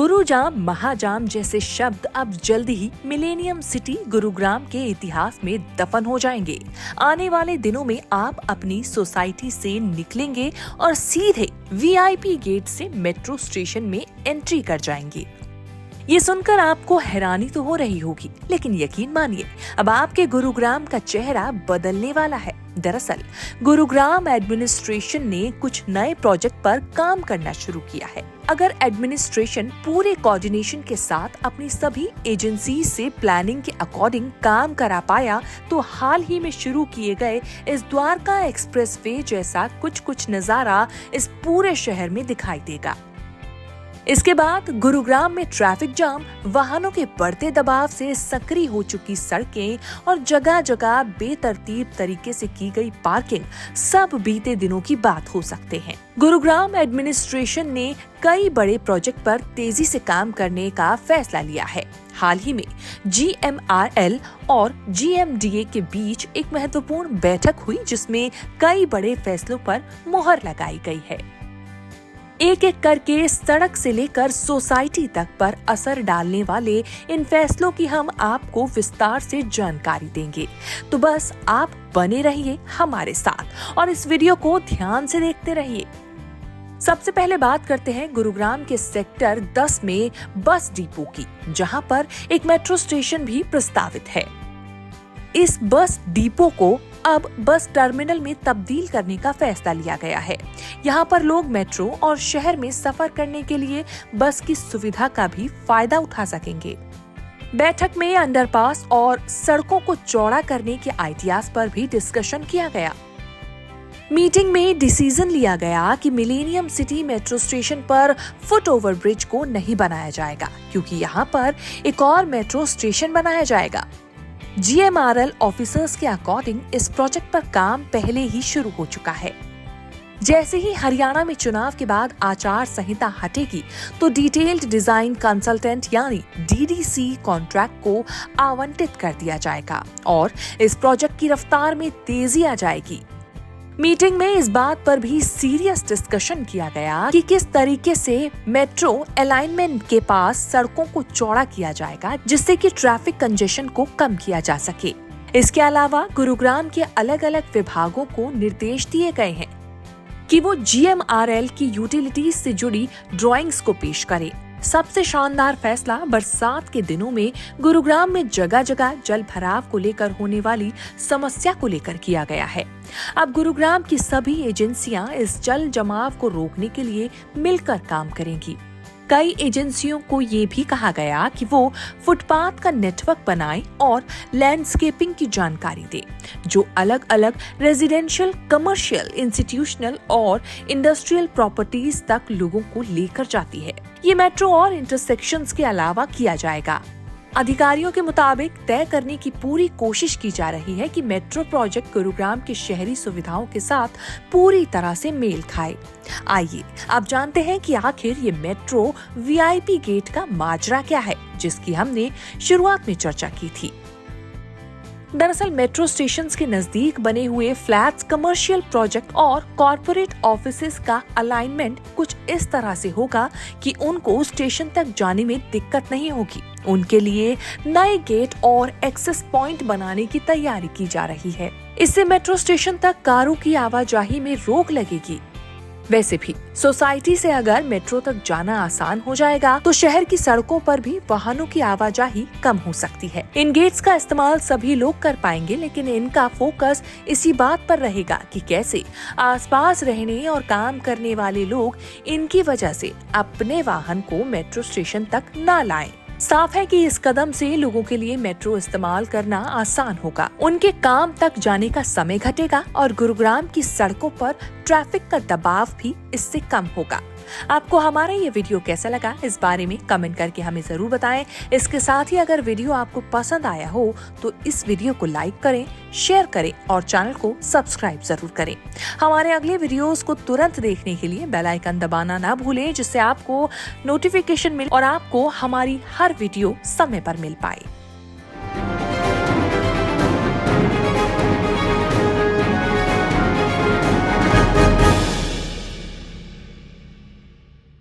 गुरुजाम, महाजाम जैसे शब्द अब जल्दी ही मिलेनियम सिटी गुरुग्राम के इतिहास में दफन हो जाएंगे। आने वाले दिनों में आप अपनी सोसाइटी से निकलेंगे और सीधे वीआईपी गेट से मेट्रो स्टेशन में एंट्री कर जाएंगे। ये सुनकर आपको हैरानी तो हो रही होगी, लेकिन यकीन मानिए अब आपके गुरुग्राम का चेहरा बदलने वाला है। दरअसल गुरुग्राम एडमिनिस्ट्रेशन ने कुछ नए प्रोजेक्ट पर काम करना शुरू किया है। अगर एडमिनिस्ट्रेशन पूरे कोऑर्डिनेशन के साथ अपनी सभी एजेंसी से प्लानिंग के अकॉर्डिंग काम करा पाया तो हाल ही में शुरू किए गए इस द्वारका एक्सप्रेसवे जैसा कुछ नजारा इस पूरे शहर में दिखाई देगा। इसके बाद गुरुग्राम में ट्रैफिक जाम, वाहनों के बढ़ते दबाव से संकरी हो चुकी सड़कें और जगह जगह बेतरतीब तरीके से की गई पार्किंग सब बीते दिनों की बात हो सकते हैं। गुरुग्राम एडमिनिस्ट्रेशन ने कई बड़े प्रोजेक्ट पर तेजी से काम करने का फैसला लिया है। हाल ही में GMRL और GMDA के बीच एक महत्वपूर्ण बैठक हुई, जिसमें कई बड़े फैसलों पर मुहर लगाई गई है। एक एक करके सड़क से लेकर सोसाइटी तक पर असर डालने वाले इन फैसलों की हम आपको विस्तार से जानकारी देंगे। तो बस आप बने रहिए हमारे साथ और इस वीडियो को ध्यान से देखते रहिए। सबसे पहले बात करते हैं गुरुग्राम के सेक्टर 10 में बस डिपो की, जहां पर एक मेट्रो स्टेशन भी प्रस्तावित है। इस बस डिपो को अब बस टर्मिनल में तब्दील करने का फैसला लिया गया है। यहाँ पर लोग मेट्रो और शहर में सफर करने के लिए बस की सुविधा का भी फायदा उठा सकेंगे। बैठक में अंडरपास और सड़कों को चौड़ा करने के आइडियाज पर भी डिस्कशन किया गया। मीटिंग में डिसीजन लिया गया कि मिलेनियम सिटी मेट्रो स्टेशन पर फुट ओवर ब्रिज को नहीं बनाया जाएगा, क्योंकि यहाँ पर एक और मेट्रो स्टेशन बनाया जाएगा। GMRL ऑफिसर्स के अकॉर्डिंग इस प्रोजेक्ट पर काम पहले ही शुरू हो चुका है। जैसे ही हरियाणा में चुनाव के बाद आचार संहिता हटेगी तो डिटेल्ड डिजाइन कंसल्टेंट यानी DDC कॉन्ट्रैक्ट को आवंटित कर दिया जाएगा और इस प्रोजेक्ट की रफ्तार में तेजी आ जाएगी। मीटिंग में इस बात पर भी सीरियस डिस्कशन किया गया कि किस तरीके से मेट्रो अलाइनमेंट के पास सड़कों को चौड़ा किया जाएगा, जिससे कि ट्रैफिक कंजेशन को कम किया जा सके। इसके अलावा गुरुग्राम के अलग अलग विभागों को निर्देश दिए गए हैं कि वो GMRL की यूटिलिटीज से जुड़ी ड्राइंग्स को पेश करें। सबसे शानदार फैसला बरसात के दिनों में गुरुग्राम में जगह जगह जल भराव को लेकर होने वाली समस्या को लेकर किया गया है। अब गुरुग्राम की सभी एजेंसियां इस जल जमाव को रोकने के लिए मिलकर काम करेंगी। कई एजेंसियों को ये भी कहा गया कि वो फुटपाथ का नेटवर्क बनाएं और लैंडस्केपिंग की जानकारी दें, जो अलग अलग रेजिडेंशियल, कमर्शियल, इंस्टीट्यूशनल और इंडस्ट्रियल प्रॉपर्टीज तक लोगों को लेकर जाती है। ये मेट्रो और इंटरसेक्शंस के अलावा किया जाएगा। अधिकारियों के मुताबिक तय करने की पूरी कोशिश की जा रही है कि मेट्रो प्रोजेक्ट गुरुग्राम की शहरी सुविधाओं के साथ पूरी तरह से मेल खाए। आइए अब जानते हैं कि आखिर ये मेट्रो VIP गेट का माजरा क्या है, जिसकी हमने शुरुआत में चर्चा की थी। दरअसल मेट्रो स्टेशंस के नजदीक बने हुए फ्लैट्स, कमर्शियल प्रोजेक्ट और कॉर्पोरेट ऑफिसेज का अलाइनमेंट कुछ इस तरह से होगा कि उनको स्टेशन तक जाने में दिक्कत नहीं होगी। उनके लिए नए गेट और एक्सेस पॉइंट बनाने की तैयारी की जा रही है। इससे मेट्रो स्टेशन तक कारों की आवाजाही में रोक लगेगी। वैसे भी सोसाइटी से अगर मेट्रो तक जाना आसान हो जाएगा तो शहर की सड़कों पर भी वाहनों की आवाजाही कम हो सकती है। इन गेट्स का इस्तेमाल सभी लोग कर पाएंगे, लेकिन इनका फोकस इसी बात पर रहेगा कि कैसे आसपास रहने और काम करने वाले लोग इनकी वजह से अपने वाहन को मेट्रो स्टेशन तक न लाएं। साफ है कि इस कदम से लोगों के लिए मेट्रो इस्तेमाल करना आसान होगा, उनके काम तक जाने का समय घटेगा और गुरुग्राम की सड़कों पर ट्रैफिक का दबाव भी इससे कम होगा। आपको हमारा ये वीडियो कैसा लगा, इस बारे में कमेंट करके हमें जरूर बताएं। इसके साथ ही अगर वीडियो आपको पसंद आया हो तो इस वीडियो को लाइक करें, शेयर करें और चैनल को सब्सक्राइब जरूर करें। हमारे अगले वीडियोस को तुरंत देखने के लिए बेल आइकन दबाना ना भूलें, जिससे आपको नोटिफिकेशन मिले और आपको हमारी हर वीडियो समय पर मिल पाए।